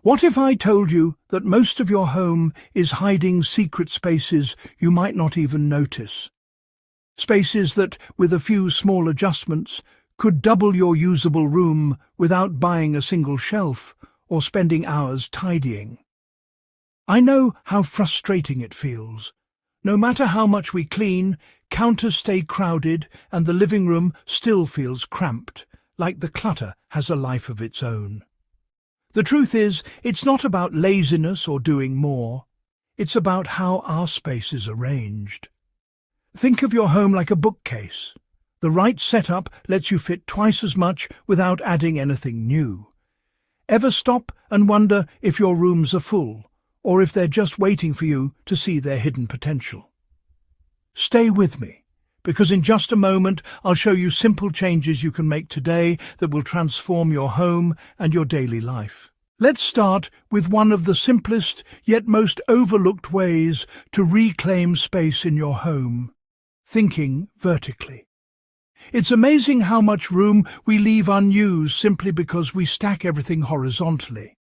What if I told you that most of your home is hiding secret spaces you might not even notice? Spaces that, with a few small adjustments, could double your usable room without buying a single shelf or spending hours tidying. I know how frustrating it feels. No matter how much we clean, counters stay crowded and the living room still feels cramped, like the clutter has a life of its own. The truth is, it's not about laziness or doing more. It's about how our space is arranged. Think of your home like a bookcase. The right setup lets you fit twice as much without adding anything new. Ever stop and wonder if your rooms are full, or if they're just waiting for you to see their hidden potential? Stay with me, because in just a moment I'll show you simple changes you can make today that will transform your home and your daily life. Let's start with one of the simplest yet most overlooked ways to reclaim space in your home: thinking vertically. It's amazing how much room we leave unused simply because we stack everything horizontally.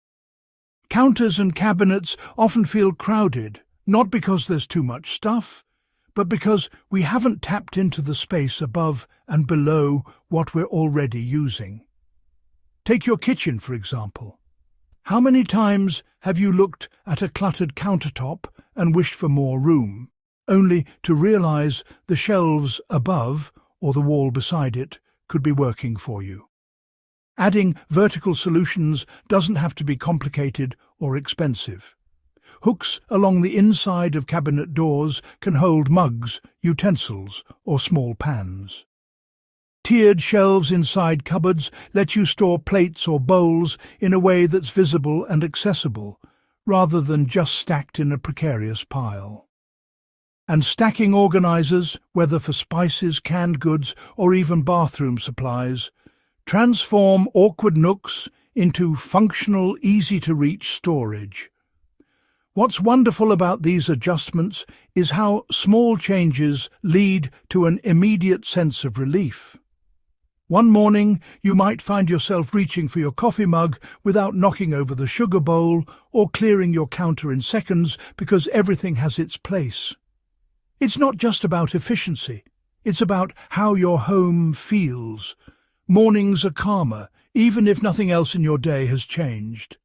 Counters and cabinets often feel crowded, not because there's too much stuff, but because we haven't tapped into the space above and below what we're already using. Take your kitchen, for example. How many times have you looked at a cluttered countertop and wished for more room, only to realize the shelves above or the wall beside it could be working for you? Adding vertical solutions doesn't have to be complicated or expensive. Hooks along the inside of cabinet doors can hold mugs, utensils, or small pans. Tiered shelves inside cupboards let you store plates or bowls in a way that's visible and accessible, rather than just stacked in a precarious pile. And stacking organizers, whether for spices, canned goods, or even bathroom supplies, transform awkward nooks into functional, easy-to-reach storage. What's wonderful about these adjustments is how small changes lead to an immediate sense of relief. One morning, you might find yourself reaching for your coffee mug without knocking over the sugar bowl or clearing your counter in seconds because everything has its place. It's not just about efficiency. It's about how your home feels. Mornings are calmer, even if nothing else in your day has changed.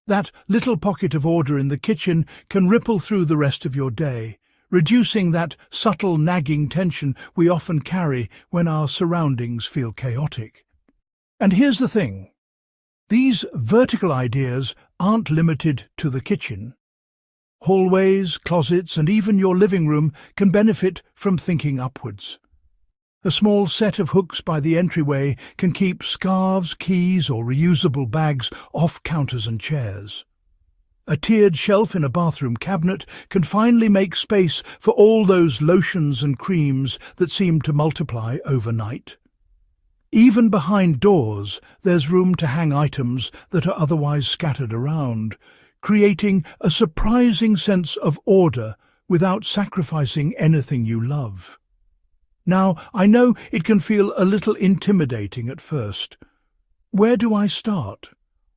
That little pocket of order in the kitchen can ripple through the rest of your day, reducing that subtle nagging tension we often carry when our surroundings feel chaotic. And here's the thing. These vertical ideas aren't limited to the kitchen. Hallways, closets, and even your living room can benefit from thinking upwards. A small set of hooks by the entryway can keep scarves, keys, or reusable bags off counters and chairs. A tiered shelf in a bathroom cabinet can finally make space for all those lotions and creams that seem to multiply overnight. Even behind doors, there's room to hang items that are otherwise scattered around, creating a surprising sense of order without sacrificing anything you love. Now, I know it can feel a little intimidating at first. Where do I start?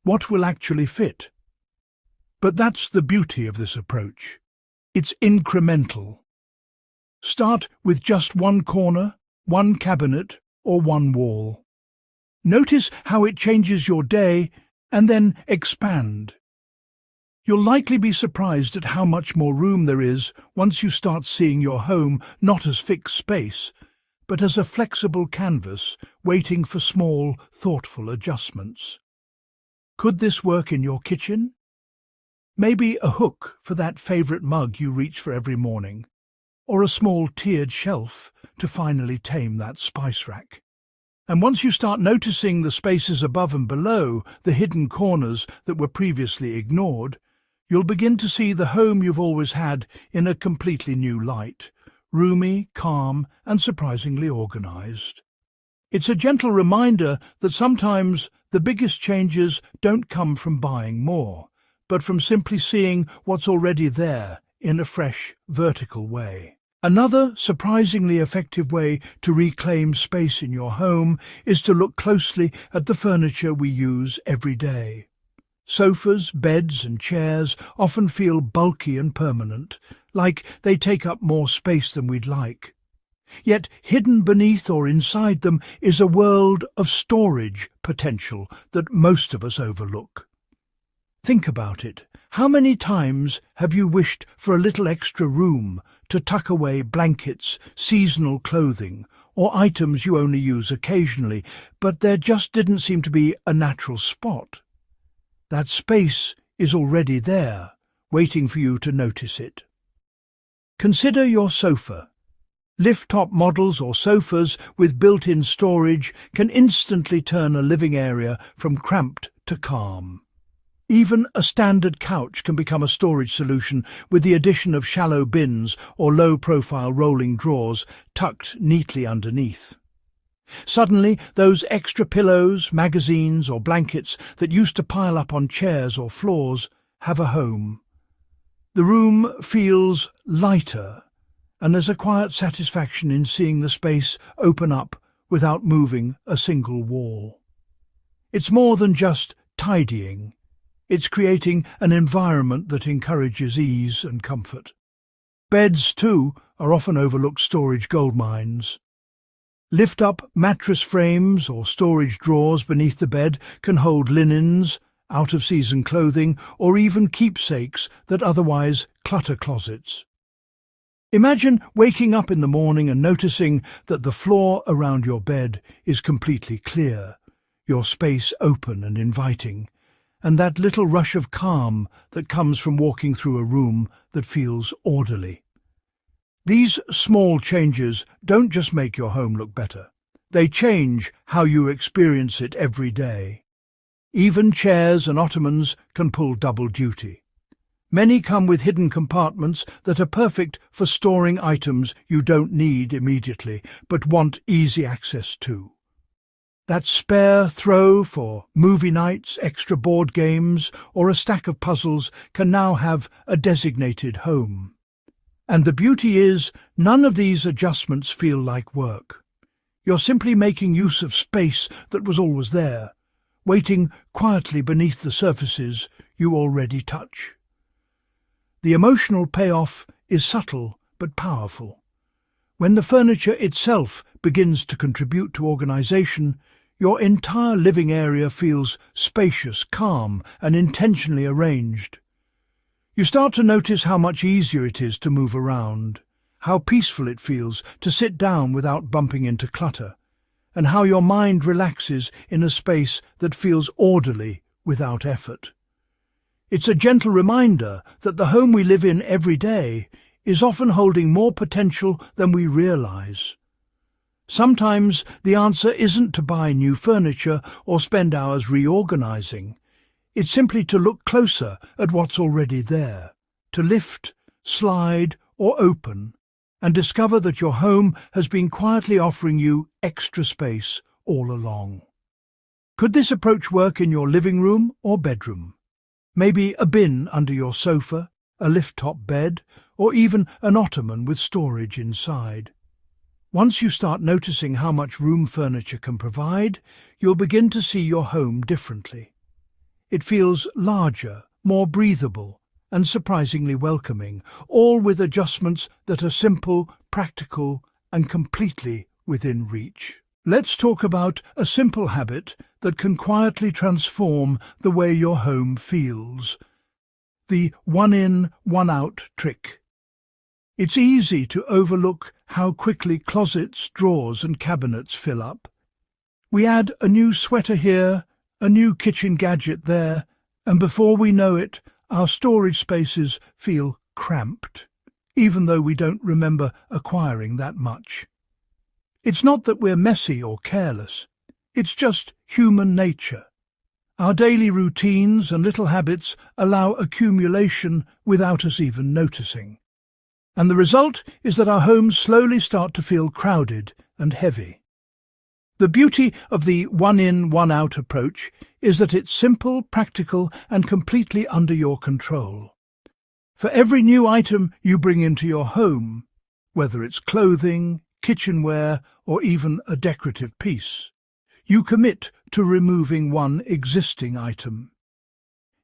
What will actually fit? But that's the beauty of this approach. It's incremental. Start with just one corner, one cabinet, or one wall. Notice how it changes your day, and then expand. You'll likely be surprised at how much more room there is once you start seeing your home not as fixed space, but as a flexible canvas waiting for small, thoughtful adjustments. Could this work in your kitchen? Maybe a hook for that favorite mug you reach for every morning, or a small tiered shelf to finally tame that spice rack. And once you start noticing the spaces above and below, the hidden corners that were previously ignored, you'll begin to see the home you've always had in a completely new light, roomy, calm, and surprisingly organized. It's a gentle reminder that sometimes the biggest changes don't come from buying more, but from simply seeing what's already there in a fresh, vertical way. Another surprisingly effective way to reclaim space in your home is to look closely at the furniture we use every day. Sofas, beds and chairs often feel bulky and permanent, like they take up more space than we'd like. Yet hidden beneath or inside them is a world of storage potential that most of us overlook. Think about it. How many times have you wished for a little extra room to tuck away blankets, seasonal clothing, or items you only use occasionally, but there just didn't seem to be a natural spot? That space is already there, waiting for you to notice it. Consider your sofa. Lift-top models or sofas with built-in storage can instantly turn a living area from cramped to calm. Even a standard couch can become a storage solution with the addition of shallow bins or low-profile rolling drawers tucked neatly underneath. Suddenly, those extra pillows, magazines or blankets that used to pile up on chairs or floors have a home. The room feels lighter, and there's a quiet satisfaction in seeing the space open up without moving a single wall. It's more than just tidying. It's creating an environment that encourages ease and comfort. Beds, too, are often overlooked storage goldmines. Lift-up mattress frames or storage drawers beneath the bed can hold linens, out-of-season clothing, or even keepsakes that otherwise clutter closets. Imagine waking up in the morning and noticing that the floor around your bed is completely clear, your space open and inviting, and that little rush of calm that comes from walking through a room that feels orderly. These small changes don't just make your home look better. They change how you experience it every day. Even chairs and ottomans can pull double duty. Many come with hidden compartments that are perfect for storing items you don't need immediately, but want easy access to. That spare throw for movie nights, extra board games, or a stack of puzzles can now have a designated home. And the beauty is, none of these adjustments feel like work. You're simply making use of space that was always there, waiting quietly beneath the surfaces you already touch. The emotional payoff is subtle but powerful. When the furniture itself begins to contribute to organization, your entire living area feels spacious, calm, and intentionally arranged. You start to notice how much easier it is to move around, how peaceful it feels to sit down without bumping into clutter, and how your mind relaxes in a space that feels orderly without effort. It's a gentle reminder that the home we live in every day is often holding more potential than we realize. Sometimes the answer isn't to buy new furniture or spend hours reorganizing. It's simply to look closer at what's already there, to lift, slide, or open, and discover that your home has been quietly offering you extra space all along. Could this approach work in your living room or bedroom? Maybe a bin under your sofa, a lift-top bed, or even an ottoman with storage inside. Once you start noticing how much room furniture can provide, you'll begin to see your home differently. It feels larger, more breathable, and surprisingly welcoming, all with adjustments that are simple, practical, and completely within reach. Let's talk about a simple habit that can quietly transform the way your home feels. The one-in, one-out trick. It's easy to overlook how quickly closets, drawers, and cabinets fill up. We add a new sweater here, a new kitchen gadget there, and before we know it, our storage spaces feel cramped, even though we don't remember acquiring that much. It's not that we're messy or careless. It's just human nature. Our daily routines and little habits allow accumulation without us even noticing. And the result is that our homes slowly start to feel crowded and heavy. The beauty of the one-in, one-out approach is that it's simple, practical, and completely under your control. For every new item you bring into your home, whether it's clothing, kitchenware, or even a decorative piece, you commit to removing one existing item.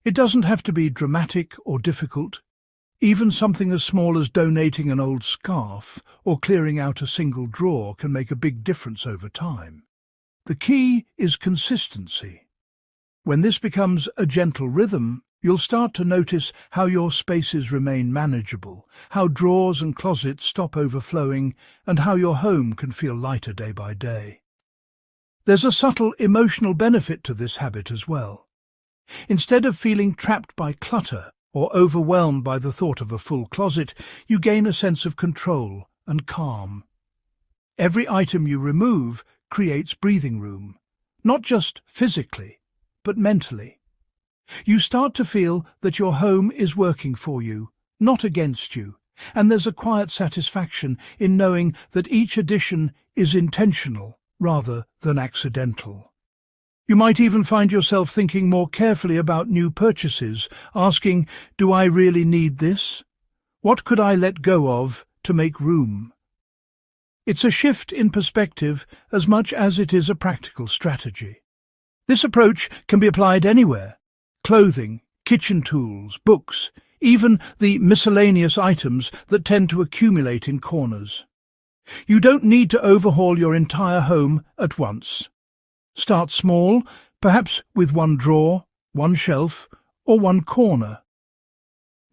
It doesn't have to be dramatic or difficult. Even something as small as donating an old scarf or clearing out a single drawer can make a big difference over time. The key is consistency. When this becomes a gentle rhythm, you'll start to notice how your spaces remain manageable, how drawers and closets stop overflowing, and how your home can feel lighter day by day. There's a subtle emotional benefit to this habit as well. Instead of feeling trapped by clutter or overwhelmed by the thought of a full closet, you gain a sense of control and calm. Every item you remove creates breathing room, not just physically, but mentally. You start to feel that your home is working for you, not against you, and there's a quiet satisfaction in knowing that each addition is intentional rather than accidental. You might even find yourself thinking more carefully about new purchases, asking, do I really need this? What could I let go of to make room? It's a shift in perspective as much as it is a practical strategy. This approach can be applied anywhere: clothing, kitchen tools, books, even the miscellaneous items that tend to accumulate in corners. You don't need to overhaul your entire home at once. Start small, perhaps with one drawer, one shelf, or one corner.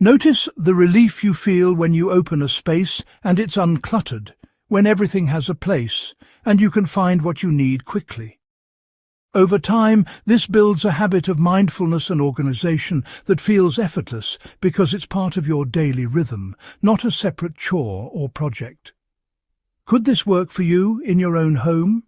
Notice the relief you feel when you open a space and it's uncluttered, when everything has a place and you can find what you need quickly. Over time, this builds a habit of mindfulness and organization that feels effortless because it's part of your daily rhythm, not a separate chore or project. Could this work for you in your own home?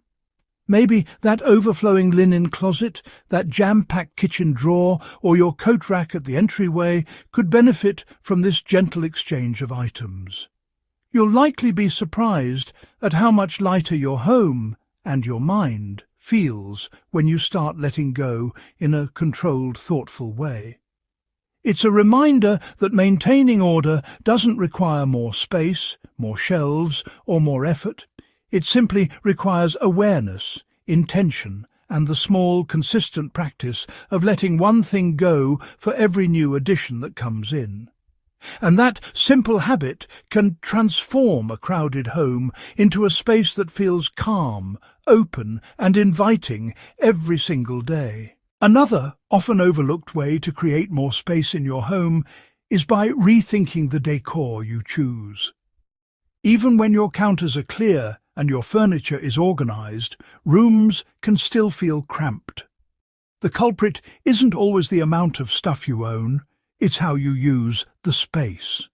Maybe that overflowing linen closet, that jam-packed kitchen drawer, or your coat rack at the entryway could benefit from this gentle exchange of items. You'll likely be surprised at how much lighter your home and your mind feels when you start letting go in a controlled, thoughtful way. It's a reminder that maintaining order doesn't require more space, more shelves, or more effort. It simply requires awareness, intention, and the small, consistent practice of letting one thing go for every new addition that comes in. And that simple habit can transform a crowded home into a space that feels calm, open, and inviting every single day. Another often overlooked way to create more space in your home is by rethinking the decor you choose. Even when your counters are clear and your furniture is organized, rooms can still feel cramped. The culprit isn't always the amount of stuff you own, it's how you use the space.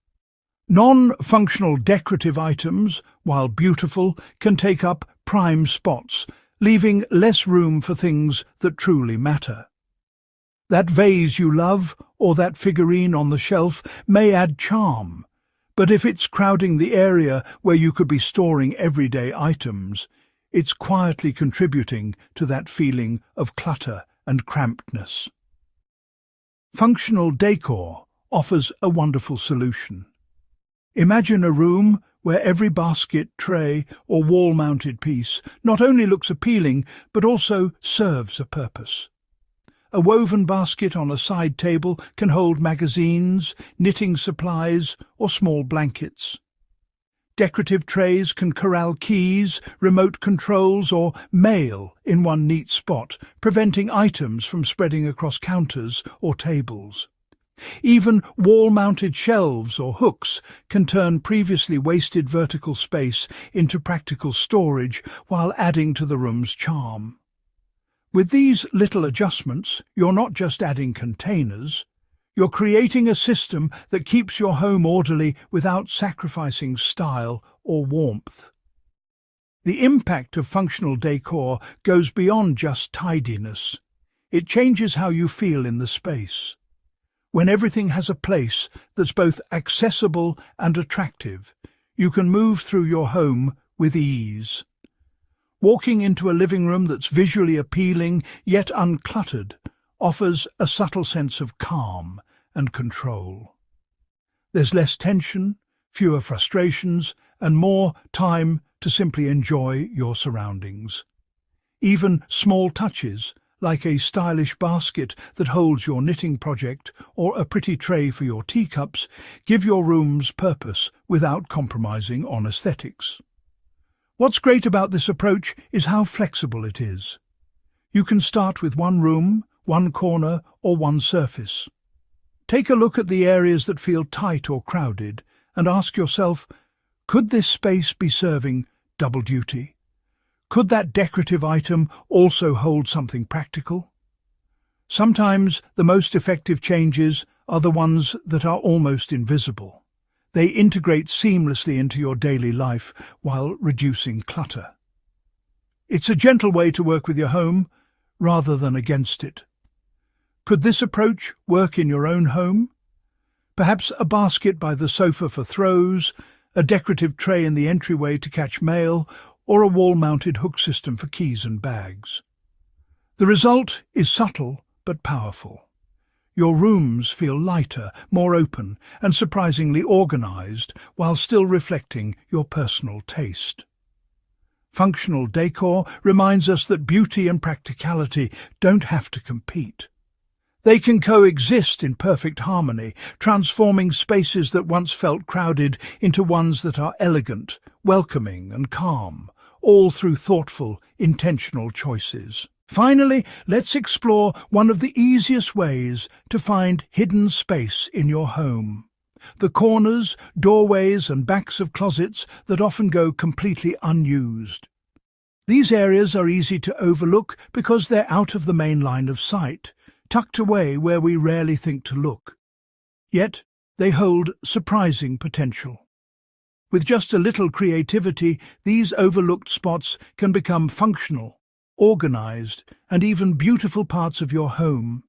Non-functional decorative items, while beautiful, can take up prime spots, leaving less room for things that truly matter. That vase you love, or that figurine on the shelf, may add charm, but if it's crowding the area where you could be storing everyday items, it's quietly contributing to that feeling of clutter and crampedness. Functional decor offers a wonderful solution. Imagine a room where every basket, tray, or wall-mounted piece not only looks appealing, but also serves a purpose. A woven basket on a side table can hold magazines, knitting supplies, or small blankets. Decorative trays can corral keys, remote controls, or mail in one neat spot, preventing items from spreading across counters or tables. Even wall-mounted shelves or hooks can turn previously wasted vertical space into practical storage while adding to the room's charm. With these little adjustments, you're not just adding containers, you're creating a system that keeps your home orderly without sacrificing style or warmth. The impact of functional decor goes beyond just tidiness. It changes how you feel in the space. When everything has a place that's both accessible and attractive, you can move through your home with ease. Walking into a living room that's visually appealing yet uncluttered offers a subtle sense of calm and control. There's less tension, fewer frustrations, and more time to simply enjoy your surroundings. Even small touches, like a stylish basket that holds your knitting project or a pretty tray for your teacups, give your rooms purpose without compromising on aesthetics. What's great about this approach is how flexible it is. You can start with one room, one corner, or one surface. Take a look at the areas that feel tight or crowded and ask yourself, could this space be serving double duty? Could that decorative item also hold something practical? Sometimes the most effective changes are the ones that are almost invisible. They integrate seamlessly into your daily life while reducing clutter. It's a gentle way to work with your home rather than against it. Could this approach work in your own home? Perhaps a basket by the sofa for throws, a decorative tray in the entryway to catch mail, or a wall-mounted hook system for keys and bags. The result is subtle but powerful. Your rooms feel lighter, more open, and surprisingly organized while still reflecting your personal taste. Functional decor reminds us that beauty and practicality don't have to compete. They can coexist in perfect harmony, transforming spaces that once felt crowded into ones that are elegant, welcoming, and calm, all through thoughtful, intentional choices. Finally, let's explore one of the easiest ways to find hidden space in your home. The corners, doorways, and backs of closets that often go completely unused. These areas are easy to overlook because they're out of the main line of sight, tucked away where we rarely think to look. Yet, they hold surprising potential. With just a little creativity, these overlooked spots can become functional, organized, and even beautiful parts of your home.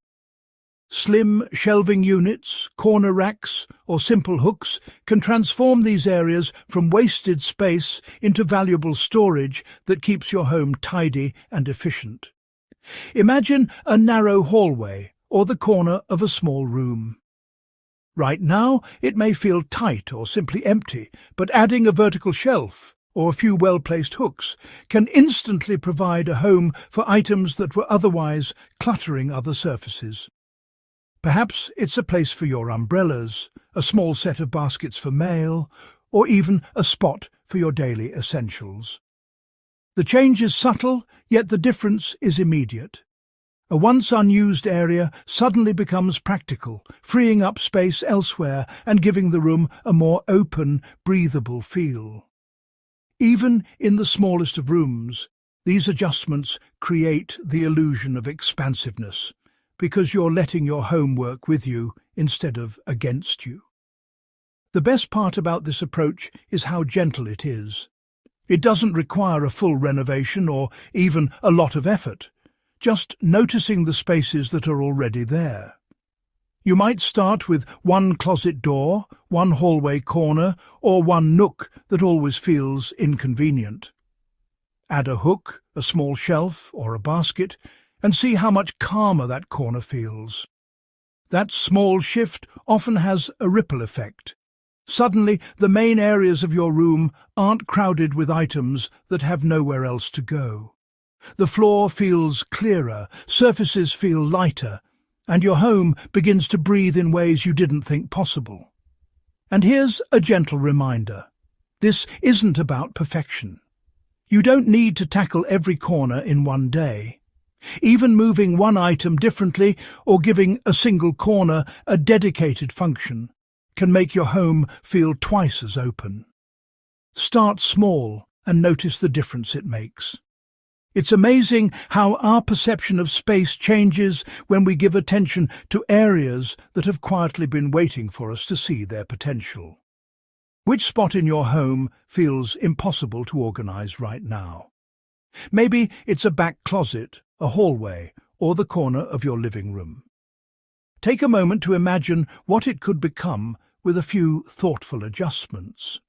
Slim shelving units, corner racks, or simple hooks can transform these areas from wasted space into valuable storage that keeps your home tidy and efficient. Imagine a narrow hallway or the corner of a small room. Right now, it may feel tight or simply empty, but adding a vertical shelf or a few well-placed hooks can instantly provide a home for items that were otherwise cluttering other surfaces. Perhaps it's a place for your umbrellas, a small set of baskets for mail, or even a spot for your daily essentials. The change is subtle, yet the difference is immediate. A once unused area suddenly becomes practical, freeing up space elsewhere and giving the room a more open, breathable feel. Even in the smallest of rooms, these adjustments create the illusion of expansiveness, because you're letting your home work with you instead of against you. The best part about this approach is how gentle it is. It doesn't require a full renovation or even a lot of effort, just noticing the spaces that are already there. You might start with one closet door, one hallway corner, or one nook that always feels inconvenient. Add a hook, a small shelf, or a basket, and see how much calmer that corner feels. That small shift often has a ripple effect. Suddenly, the main areas of your room aren't crowded with items that have nowhere else to go. The floor feels clearer, surfaces feel lighter, and your home begins to breathe in ways you didn't think possible. And here's a gentle reminder. This isn't about perfection. You don't need to tackle every corner in one day. Even moving one item differently or giving a single corner a dedicated function can make your home feel twice as open. Start small and notice the difference it makes. It's amazing how our perception of space changes when we give attention to areas that have quietly been waiting for us to see their potential. Which spot in your home feels impossible to organize right now? Maybe it's a back closet, a hallway, or the corner of your living room. Take a moment to imagine what it could become with a few thoughtful adjustments.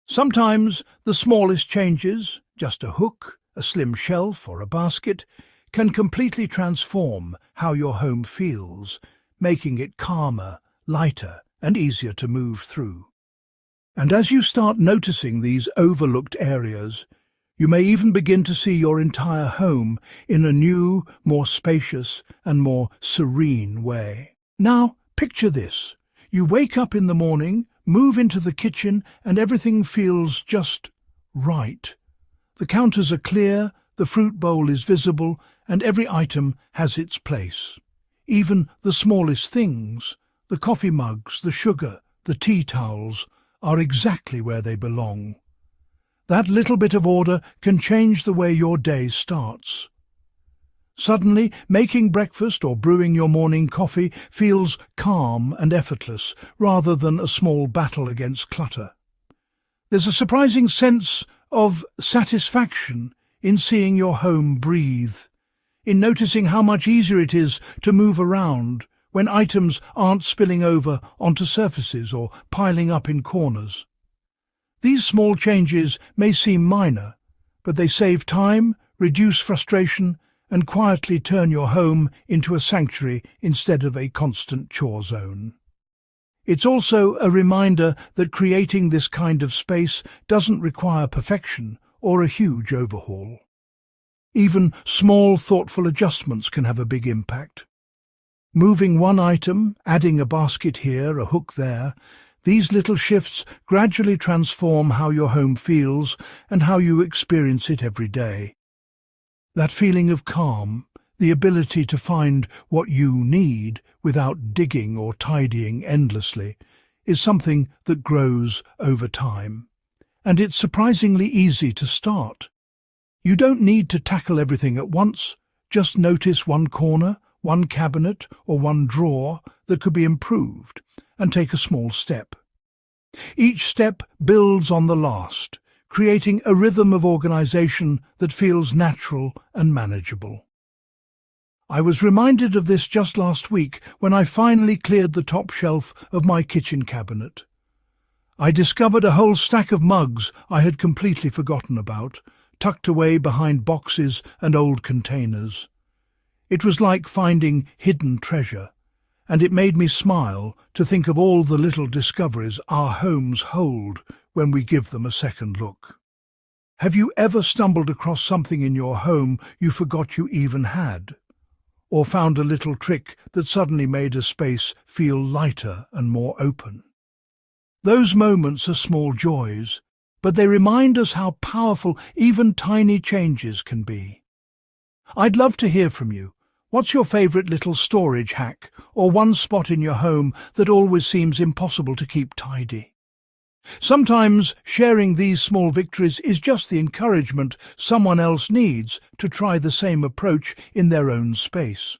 Sometimes the smallest changes, just a hook, a slim shelf, or a basket, can completely transform how your home feels, making it calmer, lighter, and easier to move through. And as you start noticing these overlooked areas, You may even begin to see your entire home in a new, more spacious and more serene way. Now, picture this. You wake up in the morning, move into the kitchen, and everything feels just right. The counters are clear, the fruit bowl is visible, and every item has its place. Even the smallest things, the coffee mugs, the sugar, the tea towels, are exactly where they belong. That little bit of order can change the way your day starts. Suddenly, making breakfast or brewing your morning coffee feels calm and effortless, rather than a small battle against clutter. There's a surprising sense of satisfaction in seeing your home breathe, in noticing how much easier it is to move around when items aren't spilling over onto surfaces or piling up in corners. These small changes may seem minor, but they save time, reduce frustration, and quietly turn your home into a sanctuary instead of a constant chore zone. It's also a reminder that creating this kind of space doesn't require perfection or a huge overhaul. Even small, thoughtful adjustments can have a big impact. Moving one item, adding a basket here, a hook there, these little shifts gradually transform how your home feels and how you experience it every day. That feeling of calm, the ability to find what you need without digging or tidying endlessly, is something that grows over time. And it's surprisingly easy to start. You don't need to tackle everything at once, just notice one corner, one cabinet, or one drawer that could be improved, and take a small step. Each step builds on the last, creating a rhythm of organization that feels natural and manageable. I was reminded of this just last week when I finally cleared the top shelf of my kitchen cabinet. I discovered a whole stack of mugs I had completely forgotten about, tucked away behind boxes and old containers. It was like finding hidden treasure, and it made me smile to think of all the little discoveries our homes hold when we give them a second look. Have you ever stumbled across something in your home you forgot you even had? Or found a little trick that suddenly made a space feel lighter and more open? Those moments are small joys, but they remind us how powerful even tiny changes can be. I'd love to hear from you. What's your favourite little storage hack, or one spot in your home that always seems impossible to keep tidy? Sometimes sharing these small victories is just the encouragement someone else needs to try the same approach in their own space.